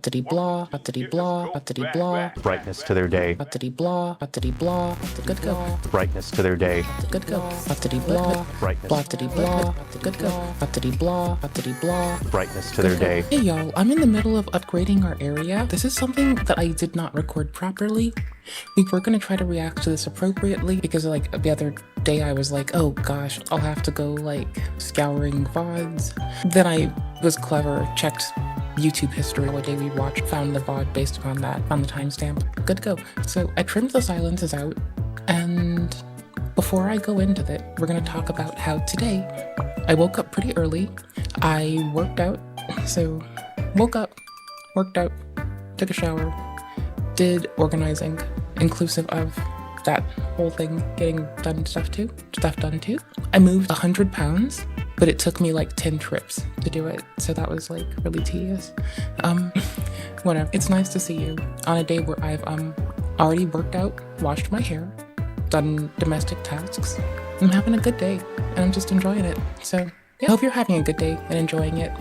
Buttity blah, buttity blah, buttity blah, brightness to their day, buttity blah, buttity blah, good go, brightness to their day, good go, buttity blah, brightness, buttity blah, good go, buttity blah, buttity blah, brightness to their day. Hey y'all, I'm in the middle of upgrading our area. This is something that I did not record properly. We were gonna try to react to this appropriately because like the other day I was like, oh gosh, I'll have to go like scouring VODs. Then I was clever, checked YouTube history, what day we watched, found the VOD based upon that, found the timestamp. Good to go. So I trimmed the silences out, and before I go into it, we're gonna talk about how today I woke up pretty early. I worked out, so woke up, worked out, took a shower, did organizing, inclusive of that whole thing, getting stuff done too. I moved 100 pounds, but it took me like 10 trips to do it. So that was like really tedious. Whatever. It's nice to see you on a day where I've already worked out, washed my hair, done domestic tasks. I'm having a good day and I'm just enjoying it. So yeah, I hope you're having a good day and enjoying it.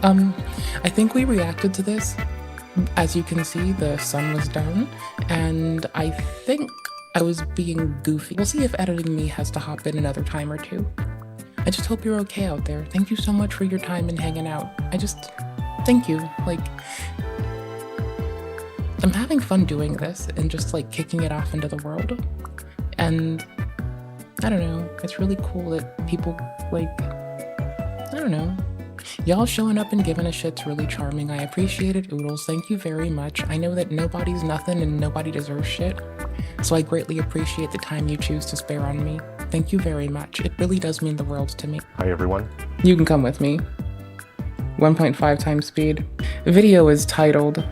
I think we reacted to this. As you can see, the sun was down, and I think I was being goofy. We'll see if editing me has to hop in another time or two. I just hope you're okay out there. Thank you so much for your time and hanging out. Thank you. Like, I'm having fun doing this and just like kicking it off into the world. And I don't know, it's really cool that people like, I don't know. Y'all showing up and giving a shit's really charming. I appreciate it, Oodles. Thank you very much. I know that nobody's nothing and nobody deserves shit, so I greatly appreciate the time you choose to spare on me. Thank you very much. It really does mean the world to me. Hi everyone. You can come with me. 1.5 times speed. The video is titled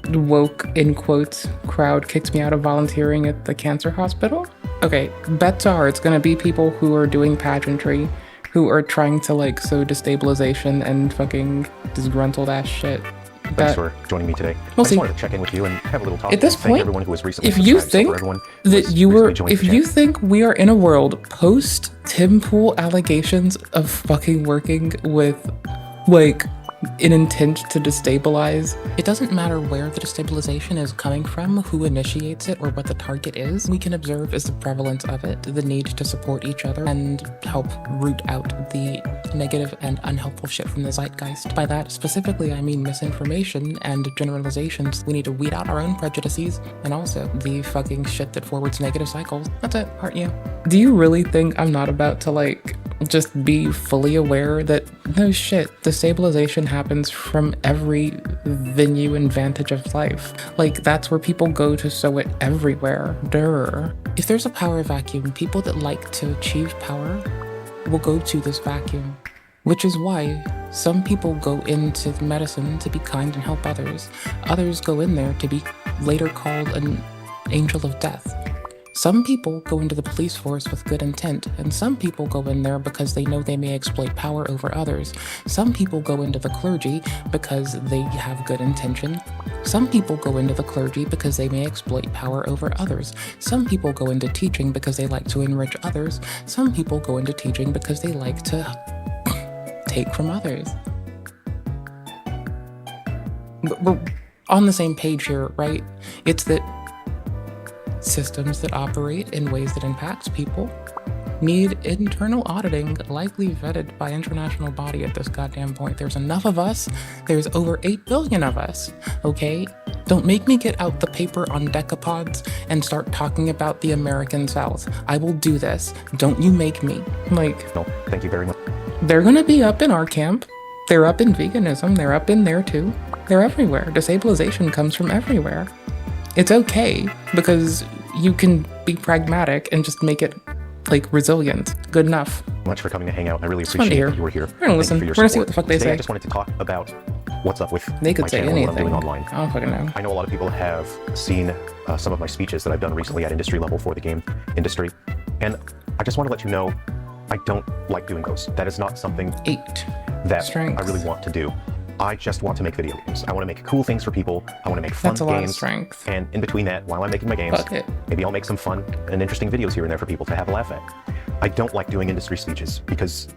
"Woke in quotes crowd kicks me out of volunteering at the cancer hospital." Okay, bets are it's gonna be people who are doing pageantry, who are trying to like sow destabilization and fucking disgruntled ass shit. Thanks for joining me today. I just wanted to check in with you and have a little talk. At this point, everyone who was recently if you think we are in a world post Tim Pool allegations of fucking working with like an intent to destabilize, it doesn't matter where the destabilization is coming from, who initiates it, or what the target is. We can observe is the prevalence of it, the need to support each other and help root out the negative and unhelpful shit from the zeitgeist. By that specifically, I mean misinformation and generalizations. We need to weed out our own prejudices and also the fucking shit that forwards negative cycles. That's it, aren't you? Do you really think I'm not about to like just be fully aware that no shit, destabilization happens from every venue and vantage of life. Like, that's where people go to sow it everywhere. Duh. If there's a power vacuum, people that like to achieve power will go to this vacuum. Which is why some people go into medicine to be kind and help others. Others go in there to be later called an angel of death. Some people go into the police force with good intent, and some people go in there because they know they may exploit power over others. Some people go into the clergy because they have good intention. Some people go into the clergy because they may exploit power over others. Some people go into teaching because they like to enrich others. Some people go into teaching because they like to take from others. We're on the same page here, right? It's that systems that operate in ways that impact people need internal auditing, likely vetted by international body at this goddamn point. There's enough of us. There's over 8 billion of us, okay? Don't make me get out the paper on decapods and start talking about the American South. I will do this. Don't you make me. Like, no, thank you very much. They're gonna be up in our camp. They're up in veganism. They're up in there too. They're everywhere. Destabilization comes from everywhere. It's okay because you can be pragmatic and just make it like resilient. Good enough. Much for coming to hang out. I really appreciate that you were here. We're gonna listen. We're gonna see what the fuck they say. I just wanted to talk about what's up with they could my say channel and what I'm anything. doing online. I don't fucking know. I know a lot of people have seen some of my speeches that I've done recently at industry level for the game industry, and I just want to let you know I don't like doing those. That is not something that I really want to do. I just want to make video games. I want to make cool things for people. I want to make fun That's a lot games. Of strength. And in between that, while I'm making my games, maybe I'll make some fun and interesting videos here and there for people to have a laugh at. I don't like doing industry speeches because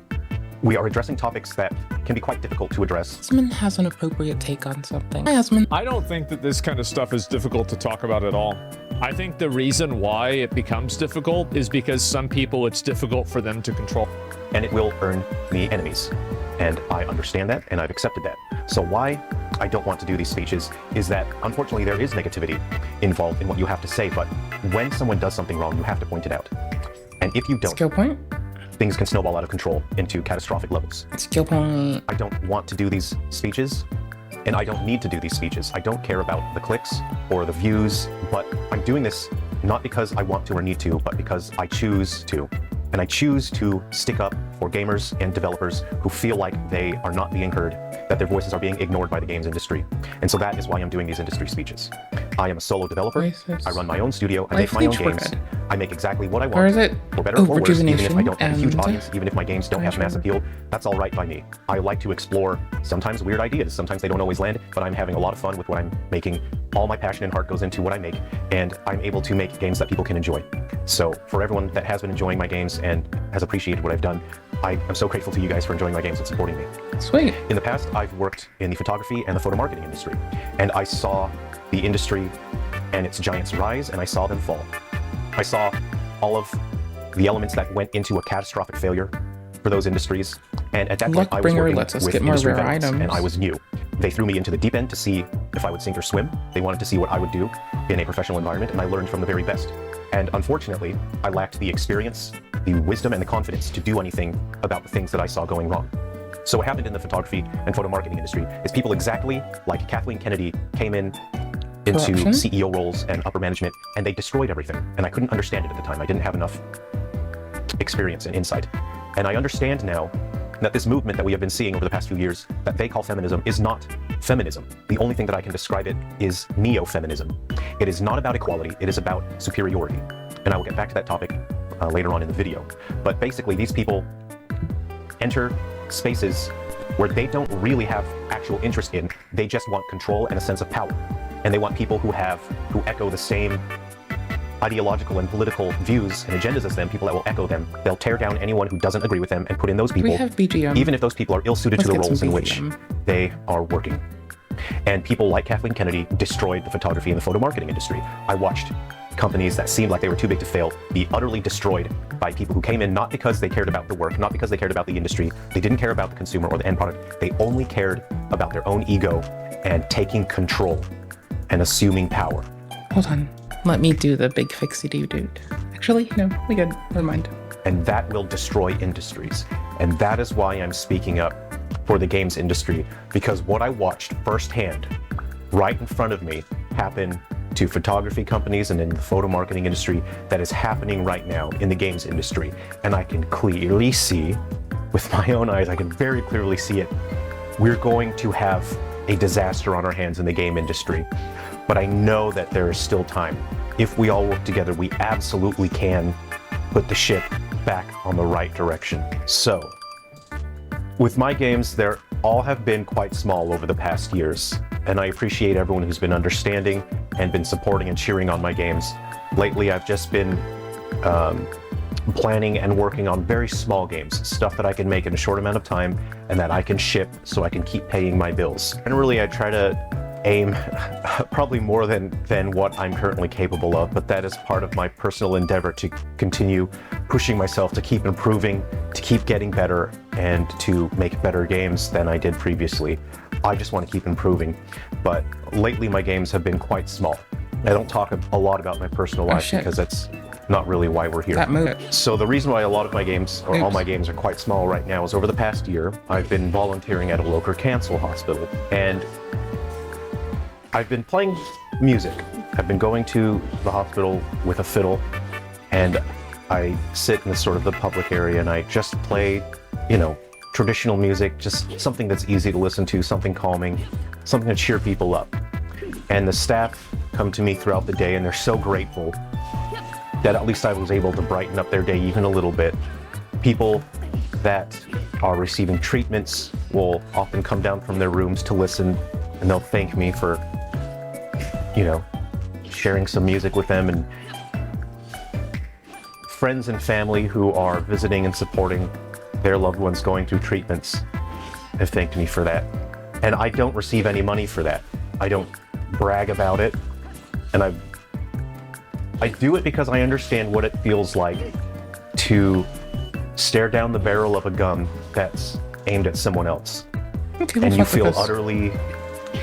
we are addressing topics that can be quite difficult to address. Asmon has an appropriate take on something. Hi, Asmon. I don't think that this kind of stuff is difficult to talk about at all. I think the reason why it becomes difficult is because some people it's difficult for them to control. And it will earn me enemies. And I understand that, and I've accepted that. So why I don't want to do these speeches is that, unfortunately, there is negativity involved in what you have to say, but when someone does something wrong, you have to point it out. And if you don't, skill point, things can snowball out of control into catastrophic levels. Skill point. I don't want to do these speeches, and I don't need to do these speeches. I don't care about the clicks or the views, but I'm doing this not because I want to or need to, but because I choose to. And I choose to stick up for gamers and developers who feel like they are not being heard, that their voices are being ignored by the games industry. And so that is why I'm doing these industry speeches. I am a solo developer. Racist. I run my own studio. I make my own games. I make exactly what I want. Or is it for better or worse, even if I don't have a huge and audience, even if my games don't have mass appeal, that's all right by me. I like to explore sometimes weird ideas. Sometimes they don't always land, but I'm having a lot of fun with what I'm making. All my passion and heart goes into what I make, and I'm able to make games that people can enjoy. So for everyone that has been enjoying my games and has appreciated what I've done, I am so grateful to you guys for enjoying my games and supporting me. Sweet. In the past, I've worked in the photography and the photo marketing industry, and I saw the industry and its giants rise, and I saw them fall. I saw all of the elements that went into a catastrophic failure for those industries, and at that point, I was working with industry veterans, and I was new. They threw me into the deep end to see if I would sink or swim. They wanted to see what I would do in a professional environment, and I learned from the very best. And unfortunately, I lacked the experience, the wisdom, and the confidence to do anything about the things that I saw going wrong. So what happened in the photography and photo marketing industry is people exactly like Kathleen Kennedy came into CEO roles and upper management, and they destroyed everything. And I couldn't understand it at the time. I didn't have enough experience and insight. And I understand now that this movement that we have been seeing over the past few years that they call feminism is not feminism. The only thing that I can describe it is neo-feminism. It is not about equality, it is about superiority. And I will get back to that topic later on in the video. But basically, these people enter spaces where they don't really have actual interest in, they just want control and a sense of power. And they want people who echo the same ideological and political views and agendas as them, people that will echo them. They'll tear down anyone who doesn't agree with them and put in those people, we have BGM. Even if those people are ill-suited to the roles in which they are working. And people like Kathleen Kennedy destroyed the photography and the photo marketing industry. I watched companies that seemed like they were too big to fail be utterly destroyed by people who came in not because they cared about the work, not because they cared about the industry, they didn't care about the consumer or the end product, they only cared about their own ego and taking control and assuming power. Hold on. Let me do the big fixie dude. Actually, no, we good. Never mind. And that will destroy industries. And that is why I'm speaking up for the games industry, because what I watched firsthand, right in front of me, happen to photography companies and in the photo marketing industry, that is happening right now in the games industry. And I can clearly see, with my own eyes, I can very clearly see it. We're going to have a disaster on our hands in the game industry. But I know that there is still time. If we all work together, we absolutely can put the ship back on the right direction. So, with my games, they all have been quite small over the past years, and I appreciate everyone who's been understanding and been supporting and cheering on my games. Lately, I've just been planning and working on very small games, stuff that I can make in a short amount of time and that I can ship so I can keep paying my bills. And really, I try to aim probably more than what I'm currently capable of, but that is part of my personal endeavor to continue pushing myself, to keep improving, to keep getting better, and to make better games than I did previously. I just want to keep improving, but lately my games have been quite small. I don't talk a lot about my personal life because that's not really why we're here. So the reason why a lot of my games, or all my games, are quite small right now is over the past year, I've been volunteering at a local cancer hospital, and I've been playing music. I've been going to the hospital with a fiddle, and I sit in the public area and I just play, traditional music, just something that's easy to listen to, something calming, something to cheer people up. And the staff come to me throughout the day and they're so grateful that at least I was able to brighten up their day even a little bit. People that are receiving treatments will often come down from their rooms to listen, and they'll thank me for sharing some music with them, and friends and family who are visiting and supporting their loved ones going through treatments have thanked me for that. And I don't receive any money for that. I don't brag about it. And I do it because I understand what it feels like to stare down the barrel of a gun that's aimed at someone else. Okay, and you feel utterly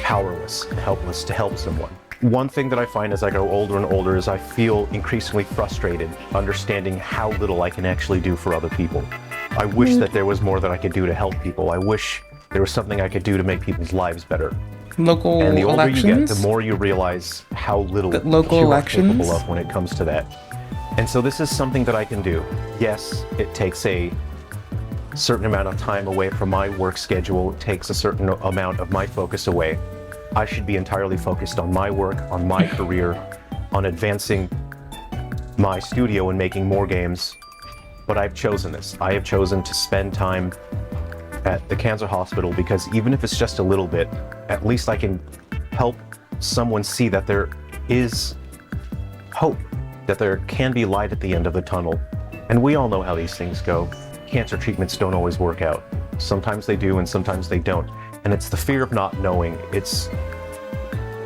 powerless and helpless to help someone. One thing that I find as I go older and older is I feel increasingly frustrated understanding how little I can actually do for other people. I wish that there was more that I could do to help people. I wish there was something I could do to make people's lives better. Local and the older elections? you get, the more you realize how little local you elections? are capable of when it comes to that. And so this is something that I can do. Yes, it takes a certain amount of time away from my work schedule. It takes a certain amount of my focus away. I should be entirely focused on my work, on my career, on advancing my studio and making more games. But I've chosen this. I have chosen to spend time at the cancer hospital because even if it's just a little bit, at least I can help someone see that there is hope, that there can be light at the end of the tunnel. And we all know how these things go. Cancer treatments don't always work out. Sometimes they do and sometimes they don't. And it's the fear of not knowing. It's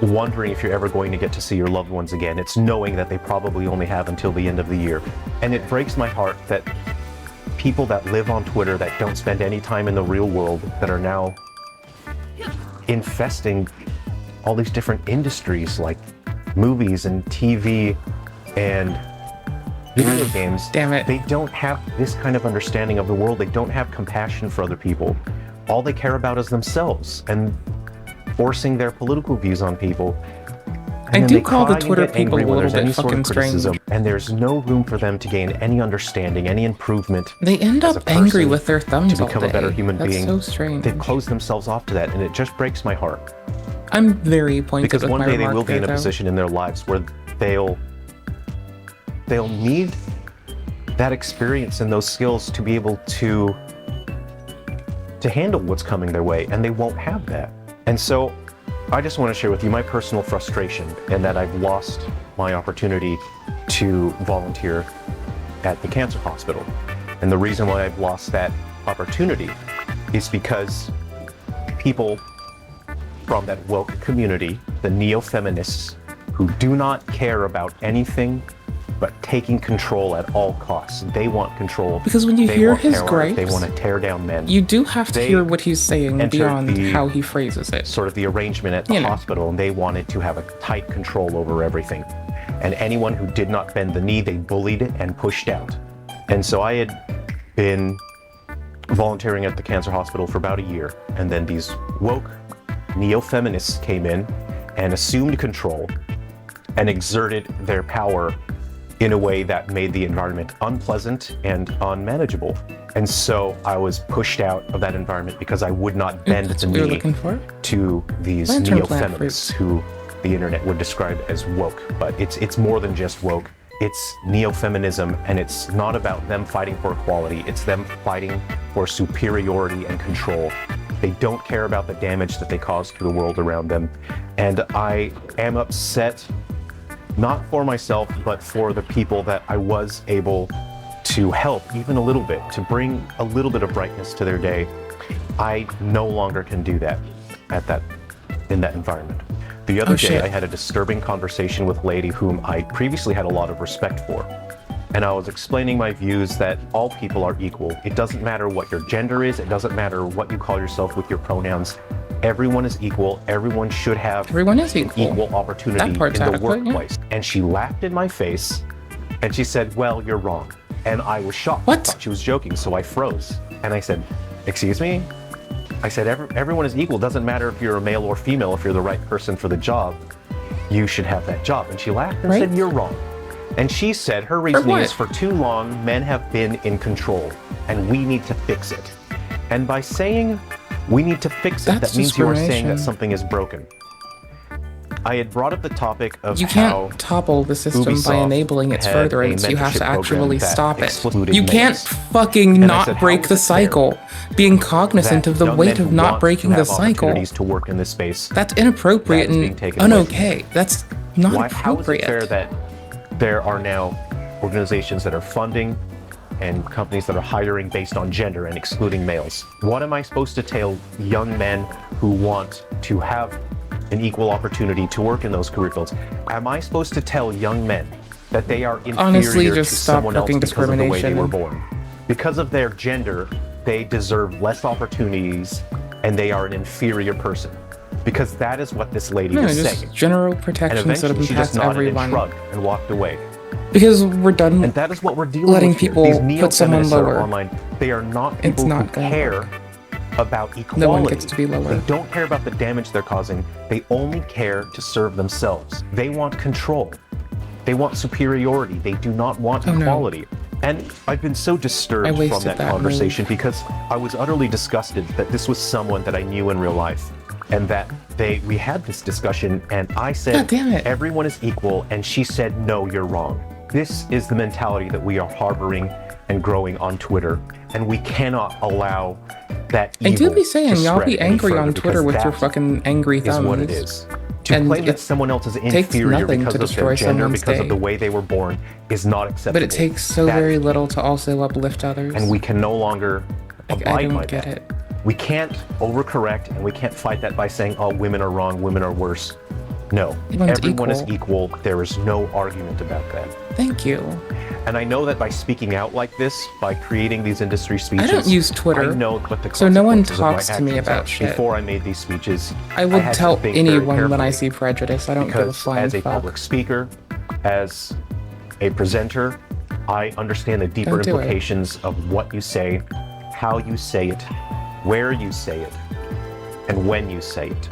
wondering if you're ever going to get to see your loved ones again. It's knowing that they probably only have until the end of the year. And it breaks my heart that people that live on Twitter that don't spend any time in the real world that are now infesting all these different industries like movies and TV and video games. Damn it. They don't have this kind of understanding of the world. They don't have compassion for other people. All they care about is themselves and forcing their political views on people. I do call the Twitter people a little bit fucking strange. And there's no room for them to gain any understanding, any improvement. They end up angry with their thumbs to become all a better day. human being. That's so strange. They've closed themselves off to that, and it just breaks my heart. I'm very pointed Because with one my day they remark will be in a there, though. position in their lives where they'll need that experience and those skills to be able to handle what's coming their way, and they won't have that. And so I just want to share with you my personal frustration and that I've lost my opportunity to volunteer at the cancer hospital. And the reason why I've lost that opportunity is because people from that woke community, the neo-feminists, who do not care about anything but taking control at all costs. They want control. Because when you They hear want his power. gripes, they want to tear down men. you do have to hear what he's saying entered beyond the- how he phrases it. Sort of the arrangement at the hospital, and they wanted to have a tight control over everything. And anyone who did not bend the knee, they bullied and pushed out. And so I had been volunteering at the cancer hospital for about a year, and then these woke neo-feminists came in and assumed control and exerted their power in a way that made the environment unpleasant and unmanageable. And so I was pushed out of that environment because I would not bend That's the what we were knee looking for. to these Lantern plant neo-feminists who the internet would describe as woke. But it's more than just woke. It's neo-feminism, and it's not about them fighting for equality. It's them fighting for superiority and control. They don't care about the damage that they cause to the world around them. And I am upset, not for myself, but for the people that I was able to help even a little bit, to bring a little bit of brightness to their day. I no longer can do that in that environment. The other day, I had a disturbing conversation with a lady whom I previously had a lot of respect for. And I was explaining my views that all people are equal. It doesn't matter what your gender is. It doesn't matter what you call yourself with your pronouns. Everyone is equal. Everyone should have equal opportunity in the workplace. Yeah. And she laughed in my face and she said, "Well, you're wrong." And I was shocked. What? I thought she was joking, so I froze. And I said, "Excuse me?" I said, everyone is equal. Doesn't matter if you're a male or female. If you're the right person for the job, you should have that job. And she laughed and said, "You're wrong." And she said her reasoning is, for too long, men have been in control and we need to fix it. And by saying we need to fix it, that means you are saying that something is broken. I had brought up the topic of you can't topple the system by enabling its furtherance. You have to actually stop it. You can't fucking not break the cycle. Being cognizant of the weight of not breaking the cycle. To work in this space. That's inappropriate and unokay. That's not appropriate. How is it fair that there are now organizations that are funding and companies that are hiring based on gender and excluding males. What am I supposed to tell young men who want to have an equal opportunity to work in those career fields? Am I supposed to tell young men that they are inferior Honestly, just to stop someone else fucking because of the way they discrimination. were born? Because of their gender, they deserve less opportunities and they are an inferior person. Because that is what this lady is just saying. general And protections that have eventually been she passed just to nodded and everyone. shrugged and walked away. Because we're done And that is what we're dealing letting with here. people These put someone neo-feminists that are lower. online, they are not people It's not who gonna care work. about equality. No one gets to be lower. They don't care about the damage they're causing. They only care to serve themselves. They want control. They want superiority. They do not want equality. And I've been so disturbed from that conversation because I was utterly disgusted that this was someone that I knew in real life, and that we had this discussion and I said, God damn it. Everyone is equal, and she said, no, you're wrong. This is the mentality that we are harboring and growing on Twitter, and we cannot allow that evil I do be saying, to y'all spread be any angry further, on Twitter because with your that fucking angry thumbs. is what it is. To And claim that it someone else is takes inferior nothing because to of their destroy gender, someone's because of day. the way they were born, is not acceptable. But it takes so very little to also uplift others. And we can no longer I abide by don't get that. it. We can't overcorrect, and we can't fight that by saying, oh, women are wrong, women are worse. No, Everyone's everyone is equal. equal. There is no argument about that. Thank you. And I know that by speaking out like this, by creating these industry speeches, I don't use Twitter, I know what the so no one consequences of my talks to me actions about are. shit. Before I made these speeches, I would had to tell think very anyone when I carefully, see prejudice. I don't give a because flying as a fuck. public speaker, as a presenter, I understand the deeper Don't do it. implications of what you say, how you say it, where you say it, and when you say it.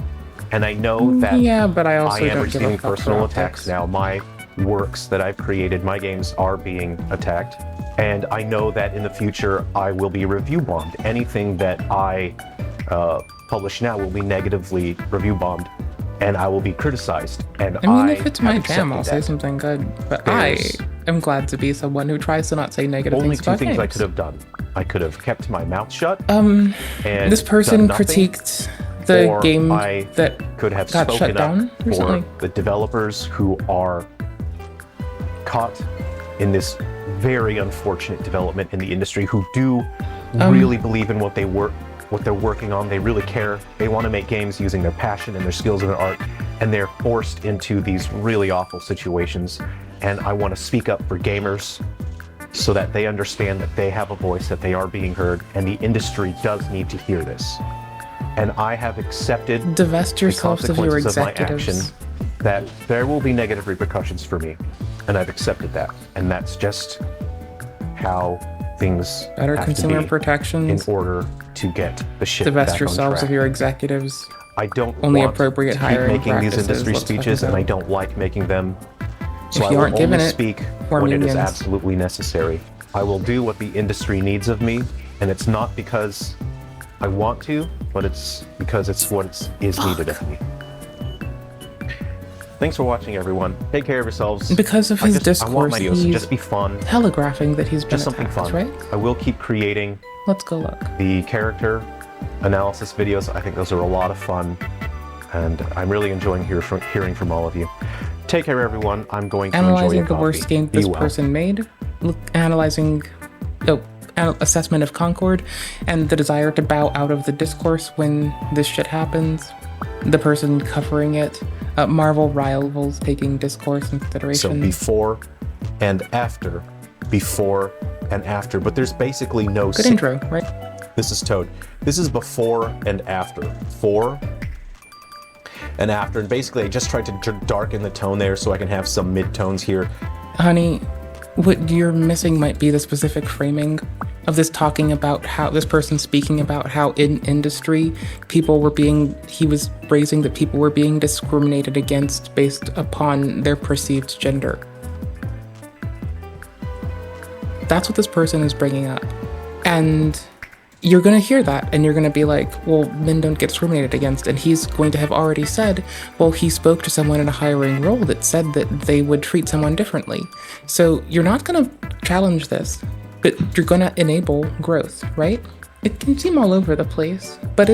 And I know that Yeah, but I also I am don't give a receiving fuck personal for attacks optics. now. My works that I've created, my games are being attacked. And I know that in the future, I will be review bombed. Anything that I publish now will be negatively review bombed, and I will be criticized. And I mean, if it's my have jam, I'll accepted say that. something good. But There's I am glad to be someone who tries to not say negative Only things two about things games. I could have done. I could have kept my mouth shut. And this person done nothing, critiqued the or game I that could have got spoken shut up down recently. for the developers who are caught in this very unfortunate development in the industry, who do really believe in what they're working on. They really care. They want to make games using their passion and their skills and their art, and they're forced into these really awful situations. And I want to speak up for gamers so that they understand that they have a voice, that they are being heard, and the industry does need to hear this. And I have accepted Divest the yourselves of your consequences of my action, executives. that there will be negative repercussions for me, and I've accepted that. And that's just how things Better have consumer to be protections. in order to get the shit Divest back yourselves on track. of your executives. I don't only want appropriate to keep hiring making these practices, industry let's fucking speeches, and go. I don't like making them. So If I you will aren't given only it, speak form when it is unions. absolutely necessary. I will do what the industry needs of me, and it's not because I want to, but it's because it's what is needed of me. Thanks for watching, everyone. Take care of yourselves. Because of his I want my discourse, videos to he's just be fun, telegraphing that he's been just something attacked, fun. right? I will keep creating Let's go look. the character analysis videos. I think those are a lot of fun, and I'm really enjoying hearing from all of you. Take care, everyone. I'm going to enjoy Analyzing your the worst coffee. game Be this well. person made. Analyzing assessment of Concord and the desire to bow out of the discourse when this shit happens. The person covering it. Marvel rivals taking discourse in So consideration. before and after, but there's basically no. Good intro, right? This is Toad. This is before and after. Before and after, and basically I just tried to darken the tone there so I can have some mid-tones here. Honey, what you're missing might be the specific framing of this, talking about how this person speaking about how in industry he was raising that people were being discriminated against based upon their perceived gender. That's what this person is bringing up. And you're going to hear that and you're going to be like, well, men don't get discriminated against. And he's going to have already said, well, he spoke to someone in a hiring role that said that they would treat someone differently. So you're not going to challenge this, but you're going to enable growth, right? It can seem all over the place, but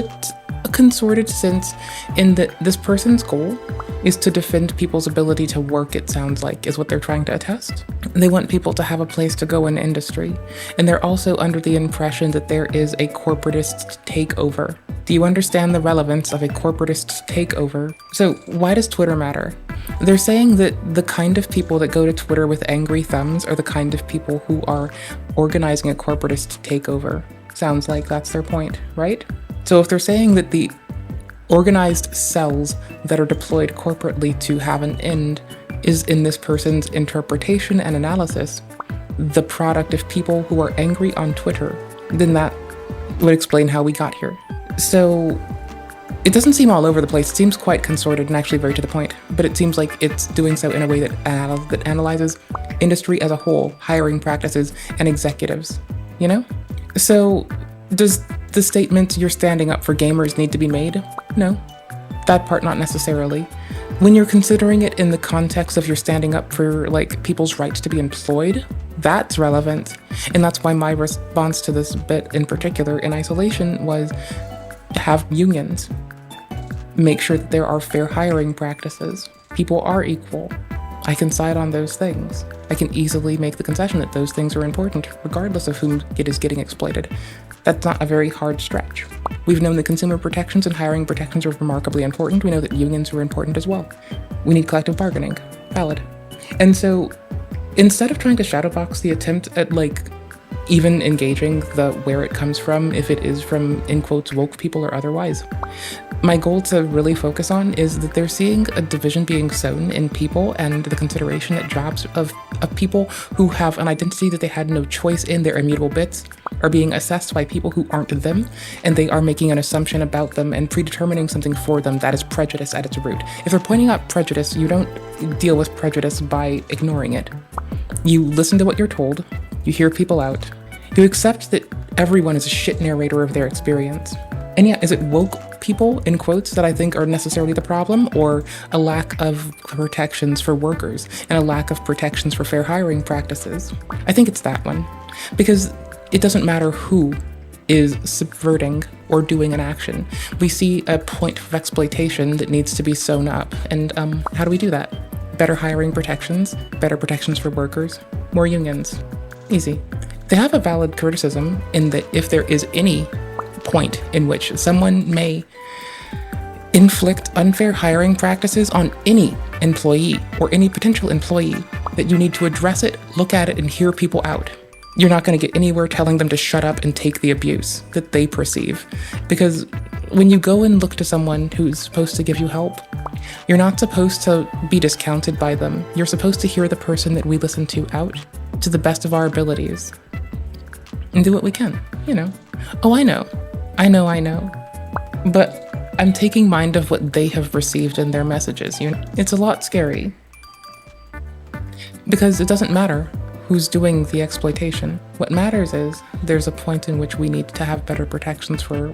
a consorted sense in that this person's goal is to defend people's ability to work, it sounds like, is what they're trying to attest. They want people to have a place to go in industry. And they're also under the impression that there is a corporatist takeover. Do you understand the relevance of a corporatist takeover? So why does Twitter matter? They're saying that the kind of people that go to Twitter with angry thumbs are the kind of people who are organizing a corporatist takeover. Sounds like that's their point, right? So if they're saying that the organized cells that are deployed corporately to have an end is, in this person's interpretation and analysis, the product of people who are angry on Twitter, then that would explain how we got here. So it doesn't seem all over the place. It seems quite consorted and actually very to the point, but it seems like it's doing so in a way that analyzes industry as a whole, hiring practices, and executives, you know? So does the statement, "you're standing up for gamers," need to be made? No, that part not necessarily. When you're considering it in the context of you're standing up for like people's rights to be employed, that's relevant. And that's why my response to this bit in particular in isolation was have unions. Make sure that there are fair hiring practices. People are equal. I can side on those things. I can easily make the concession that those things are important, regardless of whom it is getting exploited. That's not a very hard stretch. We've known that consumer protections and hiring protections are remarkably important. We know that unions are important as well. We need collective bargaining. Valid. And so instead of trying to shadowbox the attempt at like even engaging the where it comes from, if it is from, in quotes, woke people or otherwise, my goal to really focus on is that they're seeing a division being sown in people and the consideration that jobs of people who have an identity that they had no choice in, their immutable bits, are being assessed by people who aren't them, and they are making an assumption about them and predetermining something for them that is prejudice at its root. If they're pointing out prejudice, you don't deal with prejudice by ignoring it. You listen to what you're told, you hear people out, you accept that everyone is a shit narrator of their experience. And yeah, is it woke people, in quotes, that I think are necessarily the problem, or a lack of protections for workers and a lack of protections for fair hiring practices? I think it's that one. Because it doesn't matter who is subverting or doing an action. We see a point of exploitation that needs to be sewn up. And how do we do that? Better hiring protections, better protections for workers, more unions. Easy. They have a valid criticism in that if there is any point in which someone may inflict unfair hiring practices on any employee or any potential employee, that you need to address it, look at it, and hear people out. You're not going to get anywhere telling them to shut up and take the abuse that they perceive. Because when you go and look to someone who's supposed to give you help, you're not supposed to be discounted by them. You're supposed to hear the person that we listen to out to the best of our abilities and do what we can, you know. Oh, I know. But I'm taking mind of what they have received in their messages. It's a lot scary. Because it doesn't matter who's doing the exploitation. What matters is there's a point in which we need to have better protections for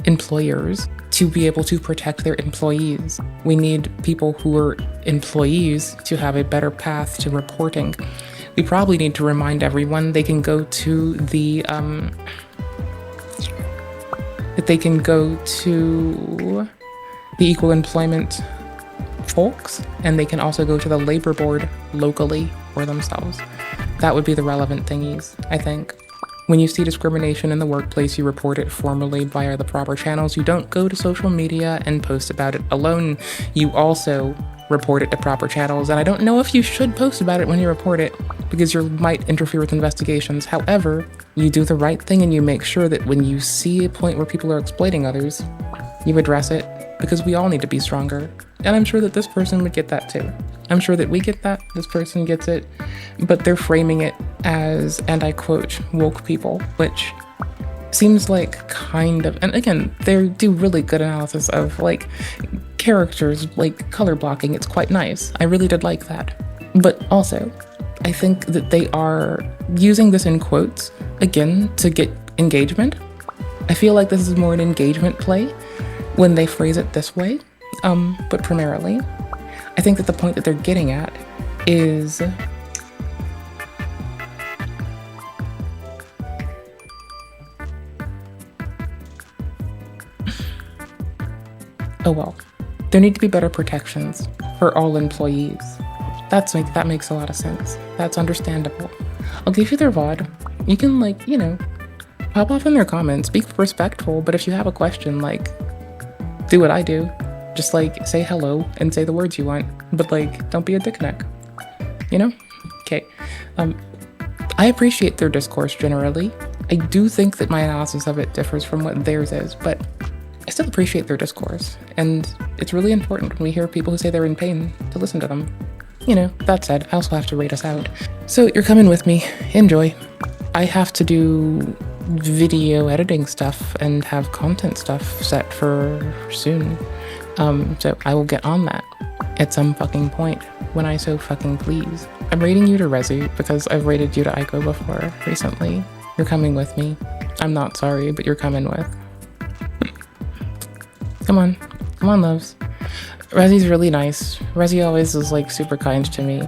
employers to be able to protect their employees. We need people who are employees to have a better path to reporting. We probably need to remind everyone they can go to the equal employment folks, and they can also go to the labor board locally for themselves. That would be the relevant thingies, I think. When you see discrimination in the workplace, you report it formally via the proper channels. You don't go to social media and post about it alone. You also report it to proper channels. And I don't know if you should post about it when you report it, because you might interfere with investigations. However, you do the right thing and you make sure that when you see a point where people are exploiting others, you address it, because we all need to be stronger. And I'm sure that this person would get that too. I'm sure that we get that, this person gets it, but they're framing it as, and I quote, woke people, which seems like kind of, and again, they do really good analysis of like characters, like color blocking. It's quite nice. I really did like that. But also, I think that they are using this in quotes, again, to get engagement. I feel like this is more an engagement play when they phrase it this way, but primarily, I think that the point that they're getting at is Oh well. There need to be better protections for all employees. That makes a lot of sense. That's understandable. I'll give you their VOD. You can, like, you know, pop off in their comments, be respectful, but if you have a question, like, do what I do. Just, like, say hello and say the words you want, but, like, don't be a dick neck. You know? Okay. I appreciate their discourse generally. I do think that my analysis of it differs from what theirs is, but I still appreciate their discourse, and it's really important when we hear people who say they're in pain to listen to them. You know, that said, I also have to rate us out. So you're coming with me. Enjoy. I have to do video editing stuff and have content stuff set for soon. So I will get on that at some fucking point when I so fucking please. I'm rating you to Resi because I've rated you to Aiko before recently. You're coming with me. I'm not sorry, but you're coming with. Come on, loves. Resi's really nice. Resi always is, like, super kind to me.